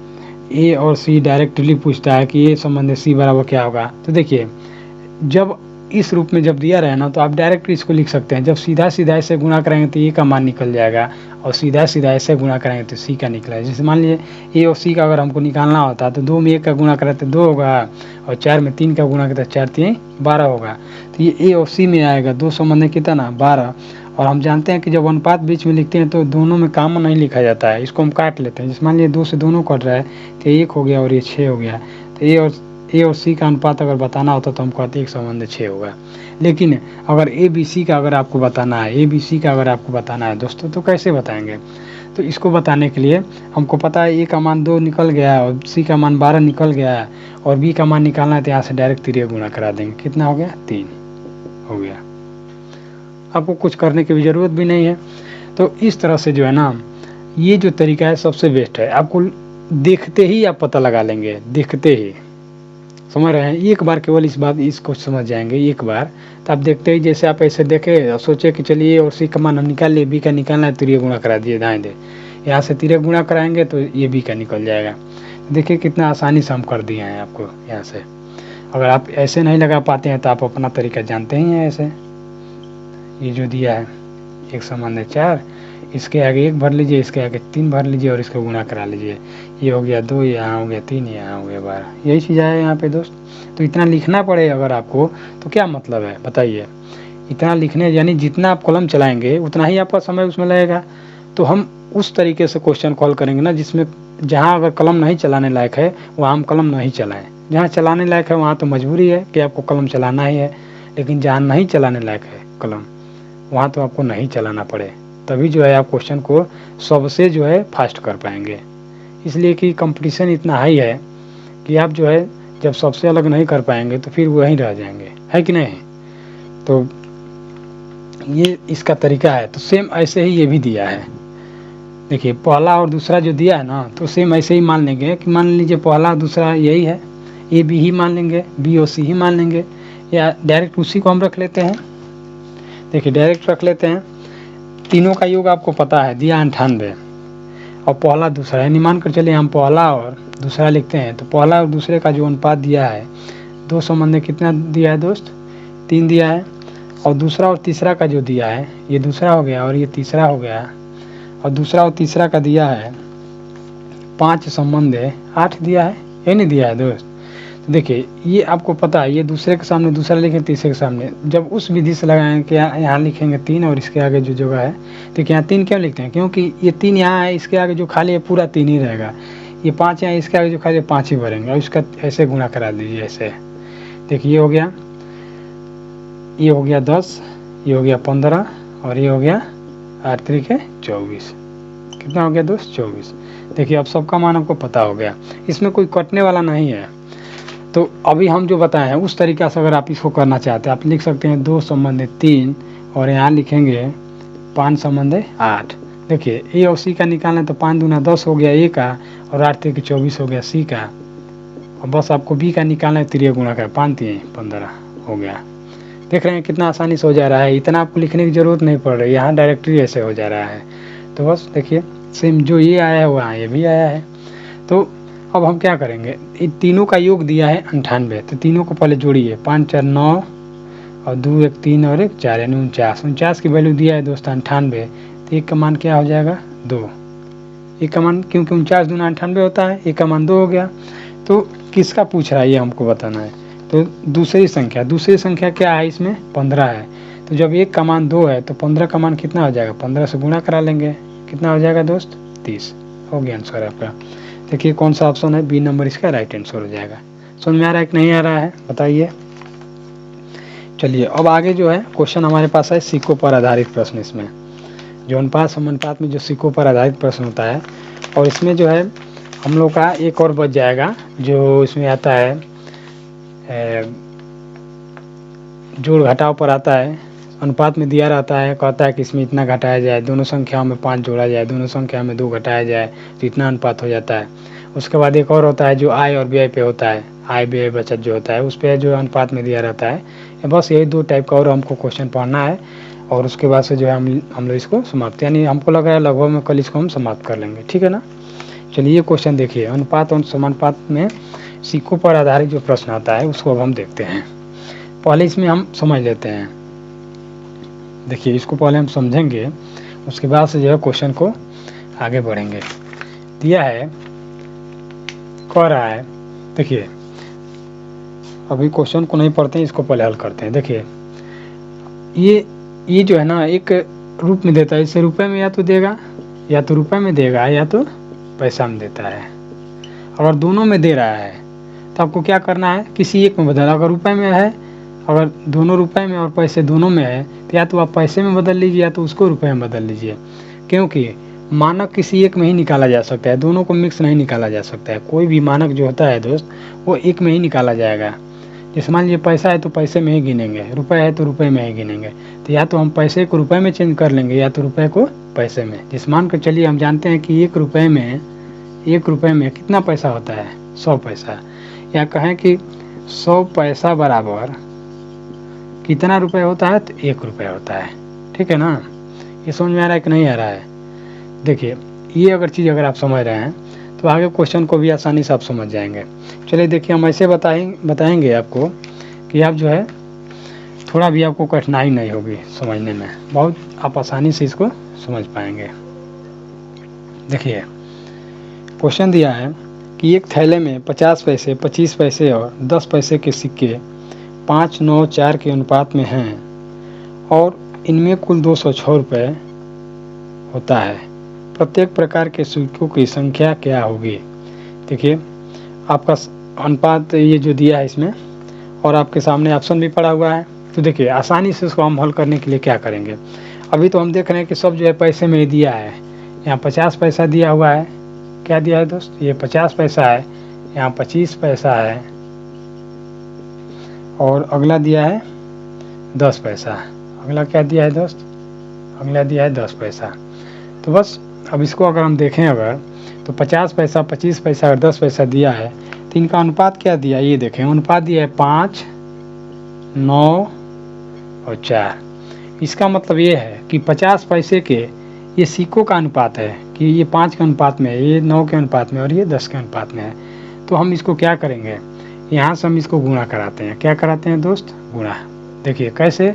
A और C डायरेक्टली पूछता है कि A संबंध C बराबर क्या होगा। तो देखिए जब इस रूप में जब दिया रहे ना, तो आप डायरेक्ट इसको लिख सकते हैं। जब सीधा सीधा ऐसे गुणा करेंगे तो A का मान निकल जाएगा, और सीधा सीधा ऐसे गुणा करेंगे तो C का निकलेगा। जैसे मान लीजिए A और C का अगर हमको निकालना होता तो 2 में 1 का गुणा करें तो 2 होगा, और 4 में 3 का गुणा करें तो 4 3 12 होगा। तो ये A और C में आएगा 2 संबंध कितना 12। और हम जानते हैं कि जब अनुपात बीच में लिखते हैं तो दोनों में कॉमन नहीं लिखा जाता है, इसको हम काट लेते हैं। जैसे मान लीजिए 2 से दोनों कट रहा है तो 1 हो गया और ये 6 हो गया। तो A और C का अनुपात अगर बताना होता तो हम कहते 1:6 होगा। लेकिन अगर ABC का अगर आपको बताना है, ABC का अगर आपको बताना है दोस्तों, तो कैसे बताएंगे। तो इसको बताने के लिए हमको पता है A का मान 2 निकल गया और C का मान 12 निकल गया, और B का मान निकालना है तो यहाँ से डायरेक्ट 3 गुणा करा देंगे। कितना हो गया, 3 हो गया। आपको कुछ करने की भी ज़रूरत भी नहीं है। तो इस तरह से जो है ना, ये जो तरीका है सबसे बेस्ट है। आपको देखते ही आप पता लगा लेंगे, देखते ही, समझ रहे हैं। एक बार केवल इसको समझ जाएंगे एक बार, तो आप देखते ही, जैसे आप ऐसे देखे सोचे कि चलिए और C का मान हम निकाल लिए, B का निकालना है, 3 गुणा करा दिए दाएं दे, यहाँ से 3 गुणा कराएंगे तो ये B का निकल जाएगा। देखिए कितना आसानी से हम कर दिए हैं आपको यहाँ से। अगर आप ऐसे नहीं लगा पाते हैं तो आप अपना तरीका जानते ही हैं। ऐसे ये जो दिया है 1:4, इसके आगे 1 भर लीजिए, इसके आगे 3 भर लीजिए और इसको गुणा करा लीजिए। ये हो गया 2, यहाँ हो गया 3, यहाँ हो गया 12। यही चीज़ है यहाँ पे दोस्त। तो इतना लिखना पड़े अगर आपको तो क्या मतलब है बताइए। इतना लिखने यानी जितना आप कलम चलाएंगे उतना ही आपका समय उसमें लगेगा। तो हम उस तरीके से क्वेश्चन कॉल करेंगे ना जिसमें जहाँ अगर कलम नहीं चलाने लायक है वहाँ हम कलम नहीं चलाएं। जहाँ चलाने लायक है वहाँ तो मजबूरी है कि आपको कलम चलाना ही है, लेकिन जहाँ नहीं चलाने लायक है कलम वहाँ तो आपको नहीं चलाना पड़े। तभी जो है आप क्वेश्चन को सबसे जो है फास्ट कर पाएंगे। इसलिए कि कंपटीशन इतना हाई है कि आप जो है जब सबसे अलग नहीं कर पाएंगे तो फिर वहीं रह जाएंगे, है कि नहीं। तो ये इसका तरीका है। तो सेम ऐसे ही ये भी दिया है। देखिए पहला और दूसरा जो दिया है ना तो सेम ऐसे ही मान लेंगे कि मान लीजिए पहला और दूसरा यही है, ए बी ही मान लेंगे, बी और सी ही मान लेंगे, या डायरेक्ट उसी को हम रख लेते हैं। देखिए डायरेक्ट रख लेते हैं। तीनों का योग आपको पता है, दिया 98 और पहला दूसरा, यानी मान कर चलिए हम पहला और दूसरा लिखते हैं। तो पहला और दूसरे का जो अनुपात दिया है 2 संबंध कितना दिया है दोस्त, 3 दिया है। और दूसरा और तीसरा का जो दिया है, ये दूसरा हो गया और ये तीसरा हो गया, और दूसरा और तीसरा का दिया है 5 संबंध 8 दिया है, ये नहीं दिया है दोस्त। तो देखिए ये आपको पता है, ये दूसरे के सामने दूसरा लिखें, तीसरे के सामने जब उस विधि से लगाएं कि यहाँ लिखेंगे 3 और इसके आगे जो जगह है, देखिए यहाँ 3 क्यों लिखते हैं, क्योंकि ये 3 यहाँ है, इसके आगे जो खाली है पूरा 3 ही रहेगा। ये 5 यहाँ, इसके आगे जो खाली है 5 ही भरेंगे और इसका ऐसे गुणा करा दीजिए ऐसे। देखिए ये हो गया 10, ये हो गया 15 और ये हो गया 8 तरीके 24। कितना हो गया दोस्त, 24। देखिए अब सबका मान आपको पता हो गया, इसमें कोई कटने वाला नहीं है। तो अभी हम जो बताए हैं उस तरीक़ा से अगर आप इसको करना चाहते हैं आप लिख सकते हैं 2 संबंध 3 और यहाँ लिखेंगे 5 संबंध 8। देखिए ए और सी का निकालना तो 5 दूना 10 हो गया ए का और 8 तरीके 24 हो गया सी का। और बस आपको बी का निकालना है, 3 गुणा कर 5 3 15 हो गया। देख रहे हैं कितना आसानी से हो जा रहा है, इतना आपको लिखने की ज़रूरत नहीं पड़ रही, यहाँ डायरेक्टली ऐसे हो जा रहा है। तो बस देखिए सेम जो ये आया है वहाँ ये भी आया है। तो अब हम क्या करेंगे, इन तीनों का योग दिया है 98, तो तीनों को पहले जोड़िए, 5 4 9 और 2 1 3 और 1 4 यानी 49 की वैल्यू दिया है दोस्त 98। तो एक का मान क्या हो जाएगा 2, एक का मान क्योंकि 49 दूना 98 होता है, एक का मान 2 हो गया। तो किसका पूछ रहा है ये हमको बताना है। तो दूसरी संख्या क्या है इसमें 15 है। तो जब एक का मान 2 है तो 15 का मान कितना हो जाएगा, 15 से गुणा करा लेंगे, कितना हो जाएगा दोस्त 30। हो गया आंसर आपका। देखिए कौन सा ऑप्शन है, बी नंबर इसका राइट आंसर हो जाएगा। समझ में आ रहा है कि नहीं आ रहा है बताइए। चलिए अब आगे जो है क्वेश्चन हमारे पास है सिक्कों पर आधारित प्रश्न। इसमें जो अनुपात समानुपात में जो सिक्कों पर आधारित प्रश्न होता है, और इसमें जो है हम लोग का एक और बच जाएगा जो इसमें आता है जोड़ घटाव पर आता है। अनुपात में दिया रहता है, कहता है कि इसमें इतना घटाया जाए, दोनों संख्याओं में 5 जोड़ा जाए, दोनों संख्या में 2 घटाया जाए तो इतना अनुपात हो जाता है। उसके बाद एक और होता है जो आय और व्यय पे होता है, आय व्यय बचत जो होता है उस पर जो अनुपात में दिया रहता है। बस यही 2 टाइप का और हमको क्वेश्चन पढ़ना है और उसके बाद से जो है हम लोग इसको समाप्त, यानी हमको लग रहा है लगभग में कल इसको हम समाप्त कर लेंगे, ठीक है ना। चलिए ये क्वेश्चन देखिए, अनुपात और समानुपात में सिक्कों पर आधारित जो प्रश्न आता है उसको अब हम देखते हैं। पहले इसमें हम समझ लेते हैं। देखिए इसको पहले हम समझेंगे, उसके बाद से जो है क्वेश्चन को आगे बढ़ेंगे। दिया है, कह रहा है, देखिए अभी क्वेश्चन को नहीं पढ़ते हैं, इसको पहले हल करते हैं। देखिए ये जो है ना एक रूप में देता है, इसे रुपए में या तो देगा, या तो रुपए में देगा या तो पैसा में देता है। अगर दोनों में दे रहा है तो आपको क्या करना है, किसी एक में बदलना। अगर रुपए में है, अगर दोनों रुपए में और पैसे दोनों में है तो या तो आप पैसे में बदल लीजिए या तो उसको रुपए में बदल लीजिए, क्योंकि मानक किसी एक में ही निकाला जा सकता है, दोनों को मिक्स नहीं निकाला जा सकता है। कोई भी मानक जो होता है दोस्त वो एक में ही निकाला जाएगा। जैसे मान लीजिए पैसा है तो पैसे में ही गिनेंगे, रुपए है तो रुपए में ही गिनेंगे। तो या तो हम पैसे को रुपए में चेंज कर लेंगे या तो रुपए को पैसे में। जिस मान कर चलिए हम जानते हैं कि 1 रुपए में कितना पैसा होता है 100 पैसा, या कहें कि 100 पैसा बराबर कितना रुपए होता है तो 1 रुपये होता है, ठीक है ना। ये समझ में आ रहा है कि नहीं आ रहा है। देखिए ये अगर आप समझ रहे हैं तो आगे क्वेश्चन को भी आसानी से आप समझ जाएंगे। चलिए देखिए हम ऐसे बताएंगे आपको कि आप जो है थोड़ा भी आपको कठिनाई नहीं होगी समझने में, बहुत आप आसानी से इसको समझ पाएंगे। देखिए क्वेश्चन दिया है कि एक थैले में 50 पैसे, 25 पैसे और 10 पैसे के सिक्के 5, 9, 4 के अनुपात में हैं और इनमें कुल 206 रुपये होता है। प्रत्येक प्रकार के सिक्कों की संख्या क्या होगी? देखिए आपका अनुपात ये जो दिया है इसमें, और आपके सामने ऑप्शन भी पड़ा हुआ है। तो देखिए आसानी से इसको हम हल करने के लिए क्या करेंगे, अभी तो हम देख रहे हैं कि सब जो है पैसे में दिया है। यहाँ 50 पैसा दिया हुआ है, क्या दिया है दोस्त, ये 50 पैसा है, यहाँ 25 पैसा है और अगला दिया है 10 पैसा। अगला क्या दिया है दोस्त, अगला दिया है 10 पैसा। तो बस अब इसको अगर हम देखें अगर, तो 50 पैसा, 25 पैसा और 10 पैसा दिया है, तो इनका अनुपात क्या दिया, ये देखें अनुपात दिया है 5, 9 और 4। इसका मतलब ये है कि 50 पैसे के ये सिक्कों का अनुपात है कि ये 5 के अनुपात में है, ये 9 के अनुपात में और ये 10 के अनुपात में है। तो हम इसको क्या करेंगे, यहाँ से हम इसको गुणा कराते हैं। क्या कराते हैं दोस्त, गुणा। देखिए कैसे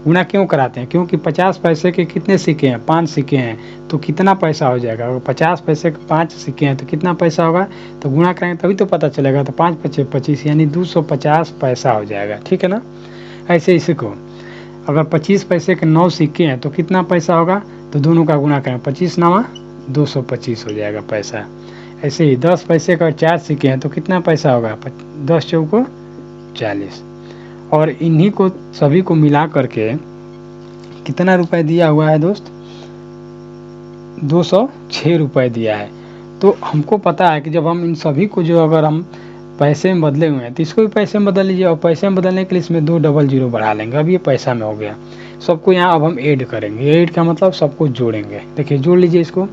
गुणा क्यों कराते हैं, क्योंकि 50 पैसे के कितने सिक्के हैं, 5 सिक्के हैं, तो कितना पैसा हो जाएगा। अगर 50 पैसे के 5 सिक्के हैं तो कितना पैसा होगा, तो गुणा करेंगे तभी तो पता चलेगा। तो 5 पचे 25 यानी 250 पैसा हो जाएगा, ठीक है ना। ऐसे इसी को अगर 25 पैसे के 9 सिक्के हैं तो कितना पैसा होगा, तो दोनों का गुणा करें, 25 9 225 हो जाएगा पैसा। ऐसे ही 10 पैसे का 4 सिक्के हैं तो कितना पैसा होगा, 10 चौको 40। और इन्हीं को सभी को मिला करके कितना रुपए दिया हुआ है दोस्त, 206 रुपये दिया है। तो हमको पता है कि जब हम इन सभी को जो अगर हम पैसे में बदले हुए हैं तो इसको भी पैसे में बदल लीजिए, और पैसे में बदलने के लिए इसमें 2 डबल जीरो बढ़ा लेंगे। अब ये पैसा में हो गया। सबको यहाँ अब हम ऐड करेंगे, ऐड का मतलब सबको जोड़ेंगे। देखिए जोड़ लीजिए इसको,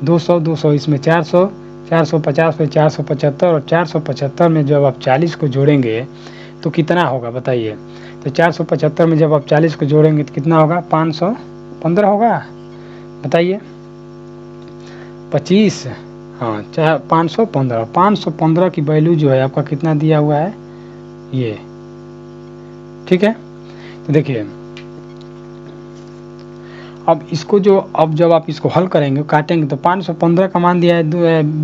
200 200 इसमें 400, 450 में 475 और 475 में जब आप 40 को जोड़ेंगे तो कितना होगा बताइए। तो 475 में जब आप 40 को जोड़ेंगे तो कितना होगा, 515 होगा, बताइए 25, हाँ 515। 515 की वैल्यू जो है आपका कितना दिया हुआ है ये, ठीक है। तो देखिए अब इसको जो अब जब आप इसको हल करेंगे काटेंगे तो 515 का मान दिया है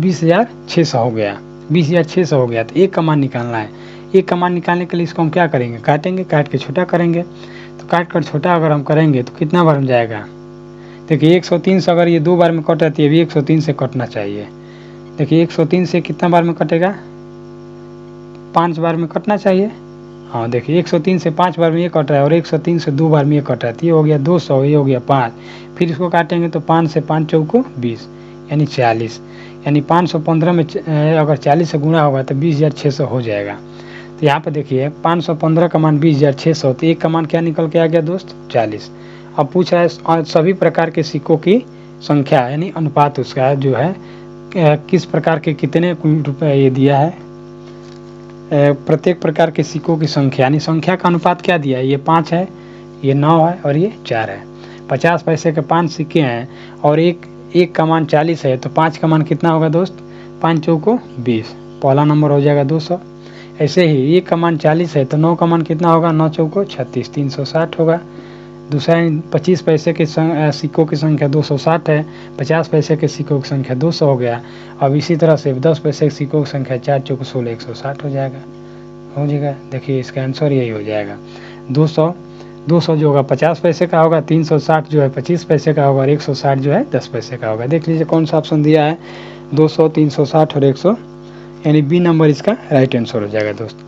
20,600 हो गया, 20,600 हो गया। तो एक का मान निकालना है। एक का मान निकालने के लिए इसको हम क्या करेंगे, काटेंगे, काट के छोटा करेंगे। तो काट कर छोटा अगर हम करेंगे तो कितना बार में जाएगा, देखिए 103 से अगर ये 2 बार में कट जाती है, अभी 103 से कटना चाहिए। देखिए 103 से कितना बार में कटेगा, 5 बार में कटना चाहिए। हाँ देखिए 103 से 5 बार में ये कट रहा है और 103 से 2 बार में ये कट रहा है। तो ये हो गया 200, ये हो गया 5। फिर इसको काटेंगे तो 5 से 5 चौको 20 यानी 40, यानी 515 में अगर 40 से गुणा होगा तो 20,600 हो जाएगा। तो यहाँ पर देखिए 515 का मान 20,600, तो एक का मान क्या निकल के आ गया दोस्त, 40। अब पूछ रहा है सभी प्रकार के सिक्कों की संख्या यानी अनुपात उसका जो है किस प्रकार के कितने रुपए ये दिया है, प्रत्येक प्रकार के सिक्कों की संख्या यानी संख्या का अनुपात क्या दिया है, ये 5 है, ये 9 है और ये 4 है। 50 पैसे के 5 सिक्के हैं और एक का मान 40 है, तो 5 का मान कितना होगा दोस्त, 5 चौको 20, पहला नंबर हो जाएगा 200। ऐसे ही एक का मान 40 है तो 9 का मान कितना होगा, 9 चौको 36, 360 होगा। दूसरा 25 पैसे के सिक्कों की संख्या 260 है, 50 पैसे के सिक्कों की संख्या 200 हो गया। अब इसी तरह से 10 पैसे के सिक्कों की संख्या 4 चौको 16, 160 हो जाएगा, हो जाएगा। देखिए इसका आंसर यही हो जाएगा 200 जो होगा 50 पैसे का होगा, 360 जो है 25 पैसे का होगा और 160 जो है 10 पैसे का होगा। देख लीजिए कौन सा ऑप्शन दिया है, 200, 360 और 100, यानी बी नंबर इसका राइट आंसर हो जाएगा दोस्त।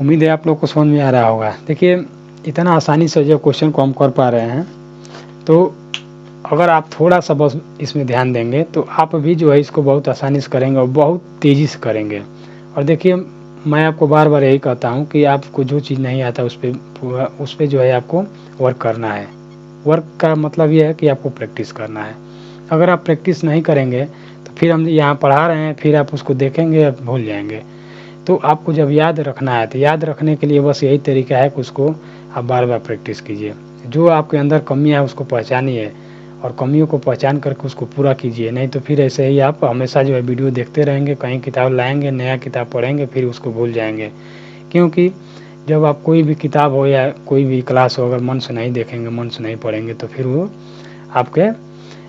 उम्मीद है आप लोग को समझ में आ रहा होगा। देखिए इतना आसानी से जब क्वेश्चन को हम कर पा रहे हैं, तो अगर आप थोड़ा सा बस इसमें ध्यान देंगे तो आप भी जो है इसको बहुत आसानी से करेंगे और बहुत तेज़ी से करेंगे। और देखिए मैं आपको बार बार यही कहता हूँ कि आपको जो चीज़ नहीं आता उस पर जो है आपको वर्क करना है। वर्क का मतलब ये है कि आपको प्रैक्टिस करना है। अगर आप प्रैक्टिस नहीं करेंगे तो फिर हम यहाँ पढ़ा रहे हैं, फिर आप उसको देखेंगे और भूल जाएंगे। तो आपको जब याद रखना है तो याद रखने के लिए बस यही तरीका है कि उसको आप बार बार प्रैक्टिस कीजिए। जो आपके अंदर कमियाँ है उसको पहचानिए और कमियों को पहचान करके उसको पूरा कीजिए। नहीं तो फिर ऐसे ही आप हमेशा जो है वीडियो देखते रहेंगे, कहीं किताब लाएंगे, नया किताब पढ़ेंगे, फिर उसको भूल जाएंगे। क्योंकि जब आप कोई भी किताब हो या कोई भी क्लास हो, अगर मन से नहीं देखेंगे, मन से नहीं पढ़ेंगे तो फिर वो आपके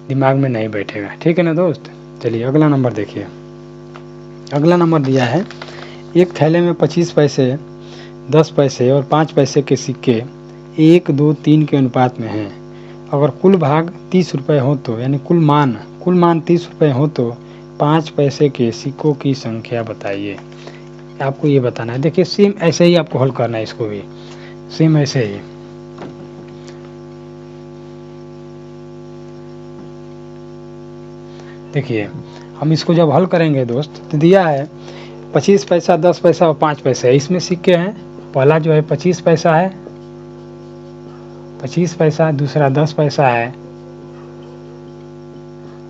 दिमाग में नहीं बैठेगा। ठीक है ना दोस्त। चलिए अगला नंबर देखिए। अगला नंबर दिया है, एक थैले में 25 पैसे, 10 पैसे और 5 पैसे के सिक्के 1, 2, 3 के अनुपात में हैं। अगर कुल भाग 30 रुपये हो तो, यानी कुल मान 30 रुपये हो तो 5 पैसे के सिक्कों की संख्या बताइए। आपको ये बताना है। देखिए सेम ऐसे ही आपको हल करना है, इसको भी सेम ऐसे ही। देखिए हम इसको जब हल करेंगे दोस्त, तो दिया है 25 पैसा, 10 पैसा और 5 पैसे, इसमें सिक्के हैं। पहला जो है 25 पैसा है, 25 पैसा, दूसरा 10 पैसा है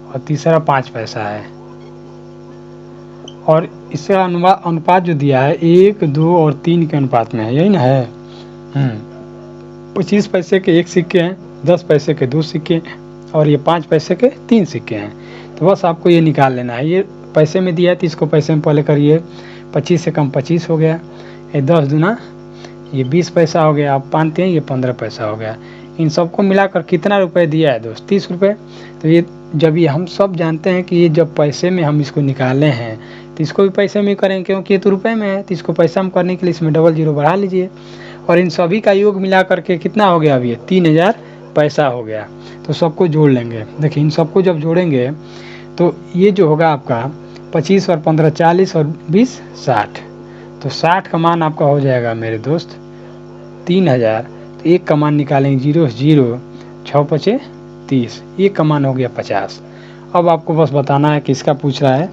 और तीसरा 5 पैसा है। और इसका अनुपात जो दिया है 1, 2 और 3 के अनुपात में है, यही ना है। 25 पैसे के 1 सिक्के हैं, 10 पैसे के 2 सिक्के और ये 5 पैसे के 3 सिक्के हैं। तो बस आपको ये निकाल लेना है। ये पैसे में दिया है तो इसको पैसे में पहले करिए। 25 से कम 25 हो गया, ये 10 दूना ये 20 पैसा हो गया। आप मानते हैं ये 15 पैसा हो गया। इन सबको मिलाकर कितना रुपए दिया है दोस्त? 30 रुपये। तो ये जब ये हम सब जानते हैं कि ये जब पैसे में हम इसको निकाले हैं तो इसको भी पैसे में करेंगे, क्योंकि ये तो रुपए में है। तो इसको पैसा में करने के लिए इसमें डबल जीरो बढ़ा लीजिए और इन सभी का योग मिला करके कितना हो गया? अभी ये 3000 पैसा हो गया। तो सबको जोड़ लेंगे। देखिए इन सबको जब जोड़ेंगे तो ये जो होगा आपका 25 और 15 40 और 20 60। तो 60 का मान आपका हो जाएगा मेरे दोस्त 3000। तो एक का मान निकालेंगे, 0 0 6 5 30, एक का मान हो गया 50। अब आपको बस बताना है किसका पूछ रहा है।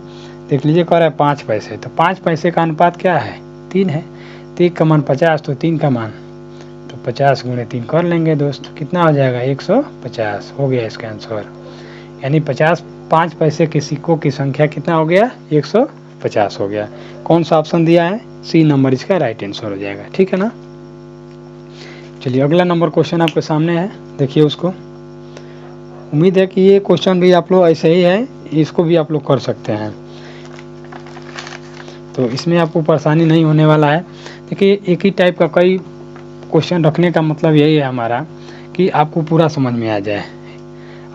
देख लीजिए, कह रहा है 5 पैसे। तो 5 पैसे का अनुपात क्या है? 3 है। तो एक का मान 50, तो 3 का मान तो 50 गुणे 3 कर लेंगे दोस्त, कितना हो जाएगा? 150 हो गया इसका आंसर। यानी 5 पैसे के सिक्कों की संख्या कितना हो गया? 150 हो गया। कौन सा ऑप्शन दिया है? सी नंबर इसका राइट आंसर हो जाएगा। ठीक है ना। चलिए अगला नंबर क्वेश्चन आपके सामने है, देखिए उसको। उम्मीद है कि ये क्वेश्चन भी आप लोग ऐसे ही है, इसको भी आप लोग कर सकते हैं, तो इसमें आपको परेशानी नहीं होने वाला है। देखिए एक ही टाइप का कई क्वेश्चन रखने का मतलब यही है हमारा कि आपको पूरा समझ में आ जाए।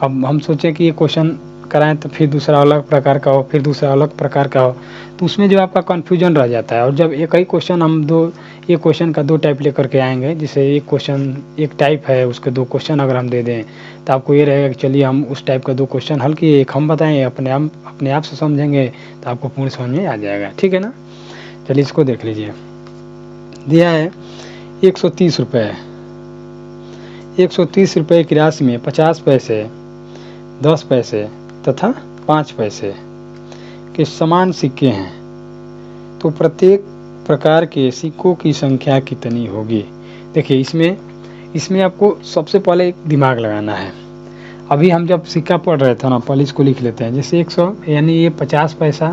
अब हम सोचें कि ये क्वेश्चन कराएं तो फिर दूसरा अलग प्रकार का हो, फिर दूसरा अलग प्रकार का हो, तो उसमें जो आपका कन्फ्यूजन रह जाता है। और जब एक ही क्वेश्चन हम एक क्वेश्चन का 2 टाइप लेकर के आएंगे, जैसे एक क्वेश्चन एक टाइप है, उसके 2 क्वेश्चन अगर हम दे दें तो आपको ये रहेगा कि चलिए हम उस टाइप का 2 क्वेश्चन हल किए, एक हम बताएं, अपने आप से समझेंगे तो आपको पूर्ण समझ में आ जाएगा। ठीक है ना। चलिए इसको देख लीजिए। दिया है 130 रुपये। 130 रुपये की राशि में 50 पैसे, 10 पैसे तथा 5 पैसे के समान सिक्के हैं, तो प्रत्येक प्रकार के सिक्कों की संख्या कितनी होगी? देखिए इसमें आपको सबसे पहले एक दिमाग लगाना है। अभी हम जब सिक्का पढ़ रहे थे ना, पहले इसको लिख लेते हैं। जैसे 100 यानी ये 50 पैसा,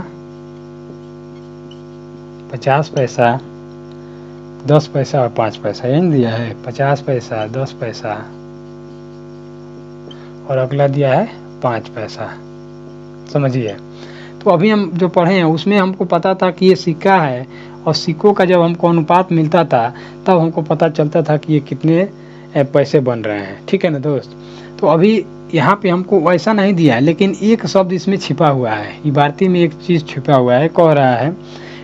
50 पैसा, 10 पैसा और 5 पैसा, यानी दिया है 50 पैसा, 10 पैसा और अगला दिया है 5 पैसा। समझिए। तो अभी हम जो पढ़े हैं उसमें हमको पता था कि ये सिक्का है, और सिक्कों का जब हमको अनुपात मिलता था तब हमको पता चलता था कि ये कितने पैसे बन रहे हैं। ठीक है ना दोस्त। तो अभी यहाँ पे हमको वैसा नहीं दिया है, लेकिन एक शब्द इसमें छिपा हुआ है, इबारती में एक चीज़ छिपा हुआ है। कह रहा है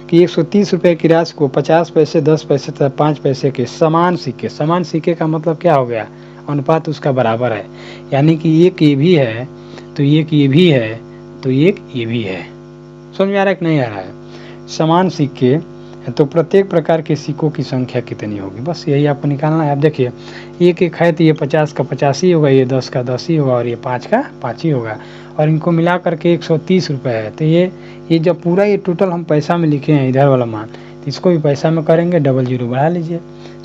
कि 130 रुपये की राशि को 50 पैसे, 10 पैसे तथा 5 पैसे के समान सिक्के, समान सिक्के का मतलब क्या हो गया? अनुपात उसका बराबर है। यानी कि एक ये भी है तो एक ये भी है तो एक ये भी है। समझ में आ रहा है कि नहीं आ रहा है? समान सिक्के तो प्रत्येक प्रकार के सिक्कों की संख्या कितनी होगी, बस यही आपको निकालना है। आप देखिए एक एक है तो ये 50 का 50 ही होगा, ये 10 का 10 ही होगा और ये 5 का 5 ही होगा, और इनको मिला करके 130 रुपये है। तो ये जब पूरा ये टोटल हम पैसा में लिखे हैं इधर वाला मान, तो इसको भी पैसा में करेंगे, डबल जीरो बढ़ा लीजिए,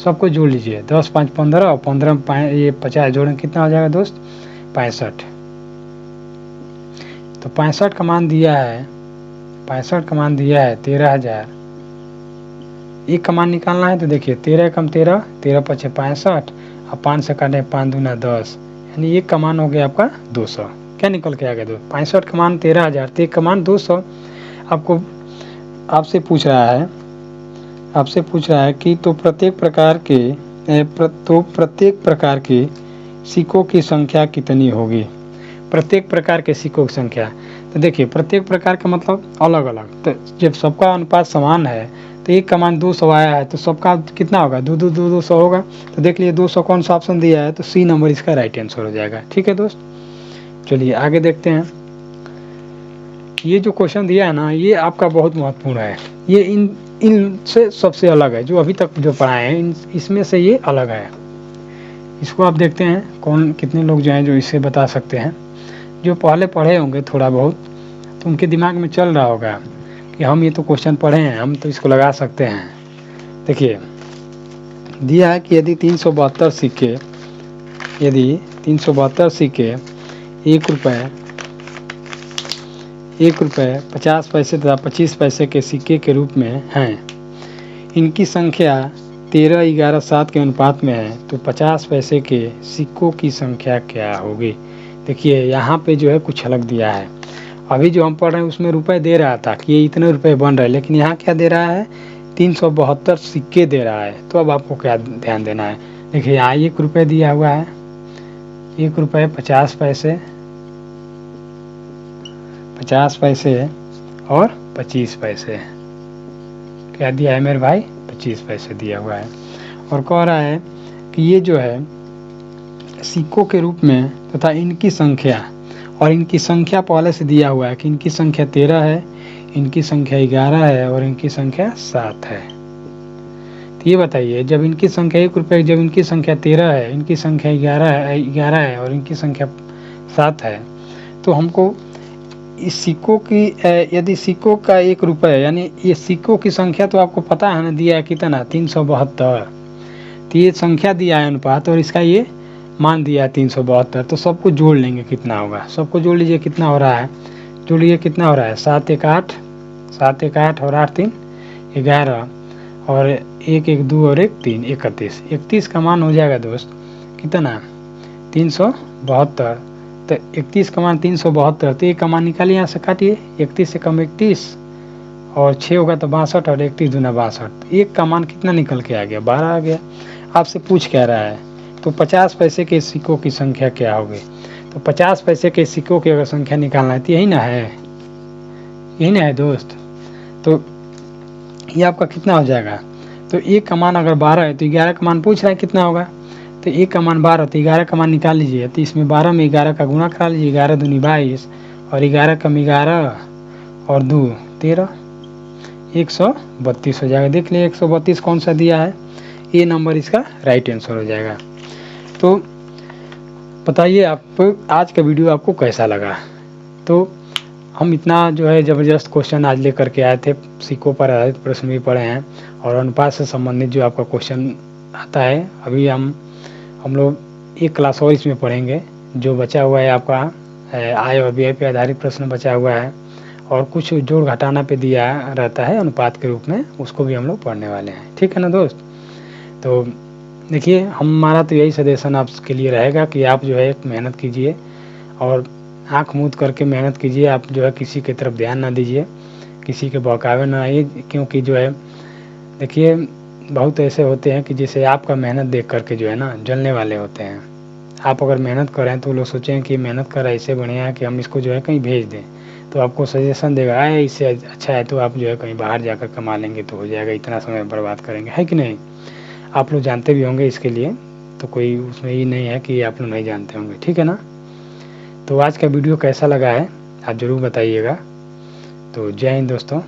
सबको जोड़ लीजिए। 10 5 15 और 15 ये 50 जोड़ेंगे, कितना हो जाएगा दोस्त? 65। तो 65 का मान दिया है, 65 का मान दिया है 13,000। एक का मान निकालना है तो देखिए 13 कम 13, 13 पचे 65 और 5 से काटे 5 दूना 10, यानी एक का मान हो गया आपका 200। क्या निकल के आ गया दोस्त? 65 का मान 13,000, तो एक का मान 200। आपसे पूछ रहा है आपसे पूछ रहा है कि तो प्रत्येक प्रकार के सिक्कों की संख्या कितनी होगी। प्रत्येक प्रकार के सिक्कों की संख्या, तो देखिए प्रत्येक प्रकार का मतलब अलग अलग, तो जब सबका अनुपात समान है तो एक का मान 200 आया है तो सबका कितना होगा, 200 होगा। तो देख लिए 200 कौन सा ऑप्शन दिया है, तो सी नंबर इसका राइट आंसर हो जाएगा। ठीक है दोस्त, चलिए आगे देखते हैं। ये जो क्वेश्चन दिया है ना, ये आपका बहुत महत्वपूर्ण है। ये इनसे सबसे अलग है, जो अभी तक जो पढ़ाए हैं इसमें से ये अलग है। इसको आप देखते हैं कौन कितने लोग जो हैं जो इसे बता सकते हैं। जो पहले पढ़े होंगे थोड़ा बहुत तो उनके दिमाग में चल रहा होगा कि हम ये तो क्वेश्चन पढ़े हैं, हम तो इसको लगा सकते हैं। देखिए दिया है कि यदि 372 सिक्के 1 रुपये 50 पैसे तथा 25 पैसे के सिक्के के रूप में हैं, इनकी संख्या 13, 11, 7 के अनुपात में है, तो 50 पैसे के सिक्कों की संख्या क्या होगी। देखिए यहाँ पे जो है कुछ अलग दिया है। अभी जो हम पढ़ रहे हैं उसमें रुपए दे रहा था कि ये इतने रुपए बन रहे हैं, लेकिन यहाँ क्या दे रहा है, 372 सिक्के दे रहा है। तो अब आपको क्या ध्यान देना है, देखिए यहाँ 1 रुपये दिया हुआ है, 1 रुपये 50 पैसे और 25 पैसे। क्या दिया है मेरे भाई, 25 पैसे दिया हुआ है। और कह रहा है कि ये जो है सिक्कों के रूप में तथा इनकी संख्या, और इनकी संख्या पहले से दिया हुआ है कि इनकी संख्या 13 है, इनकी संख्या 11 है और इनकी संख्या 7 है। तो ये बताइए, जब इनकी संख्या 1 रुपये, जब इनकी संख्या 13 है, इनकी संख्या 11 है और इनकी संख्या 7 है, तो हमको इस सिक्कों की यदि सिक्कों का 1 रुपये यानी ये सिक्कों की संख्या तो आपको पता है ना, दिया है कितना 372, तो ये संख्या दिया है अनुपात और इसका ये मान दिया है 372। तो सबको जोड़ लेंगे कितना होगा, सबको जोड़ लीजिए कितना हो रहा है, जोड़िए कितना हो रहा है, 7 1 8 और 8 3 11 और 1 1 2 और 1 3 31 का मान हो जाएगा दोस्त कितना, 372। तो 31 का मान 372, तो एक का मान निकालिए, यहाँ से काटिए, 31 से कम 31 और 6 होगा तो 62 और 31 दूना 62। एक का मान कितना निकल के आ गया, 12 आ गया। आपसे पूछ क्या रहा है, तो 50 पैसे के सिक्कों की संख्या क्या होगी। तो 50 पैसे के सिक्कों की अगर संख्या निकालना है तो यही ना है दोस्त। तो ये आपका कितना हो जाएगा, तो एक का मान अगर 12 है तो 11 का मान पूछ रहा है कितना होगा, तो एक का मान 12 तो 11 का मान निकाल लीजिए। तो इसमें 12 में 11 का गुणा करा लीजिए, 11 दूनी 22 और 11 कम 11 और 2 13, 132 हो जाएगा। देख लिए 132 कौन सा दिया है, ये नंबर इसका राइट आंसर हो जाएगा। तो बताइए आप आज का वीडियो आपको कैसा लगा। तो हम इतना जो है ज़बरदस्त क्वेश्चन आज लेकर के आए थे, सिक्कों पर आधारित प्रश्न भी पढ़े हैं और अनुपात से संबंधित जो आपका क्वेश्चन आता है, अभी हम लोग एक क्लास और इसमें पढ़ेंगे। जो बचा हुआ है आपका आय और व्यय पे आधारित प्रश्न बचा हुआ है और कुछ जोड़ घटाना पे दिया रहता है अनुपात के रूप में, उसको भी हम लोग पढ़ने वाले हैं। ठीक है ना दोस्त। तो देखिए हमारा तो यही सजेशन आपके लिए रहेगा कि आप जो है मेहनत कीजिए और आँख मूंद करके मेहनत कीजिए। आप जो है किसी की तरफ ध्यान ना दीजिए, किसी के बहकावे ना आइए, क्योंकि जो है देखिए बहुत ऐसे होते हैं कि जैसे आपका मेहनत देख करके जो है ना जलने वाले होते हैं। आप अगर मेहनत करें तो लोग सोचें कि मेहनत कर ऐसे बढ़िया है कि हम इसको जो है कहीं भेज दें, तो आपको सजेशन देगा आए इससे अच्छा है तो आप जो है कहीं बाहर जाकर कमा लेंगे तो हो जाएगा, इतना समय बर्बाद करेंगे, है कि नहीं। आप लोग जानते भी होंगे इसके लिए, तो कोई उसमें ये नहीं है कि आप लोग नहीं जानते होंगे। ठीक है ना। तो आज का वीडियो कैसा लगा है आप ज़रूर बताइएगा। तो जय हिंद दोस्तों।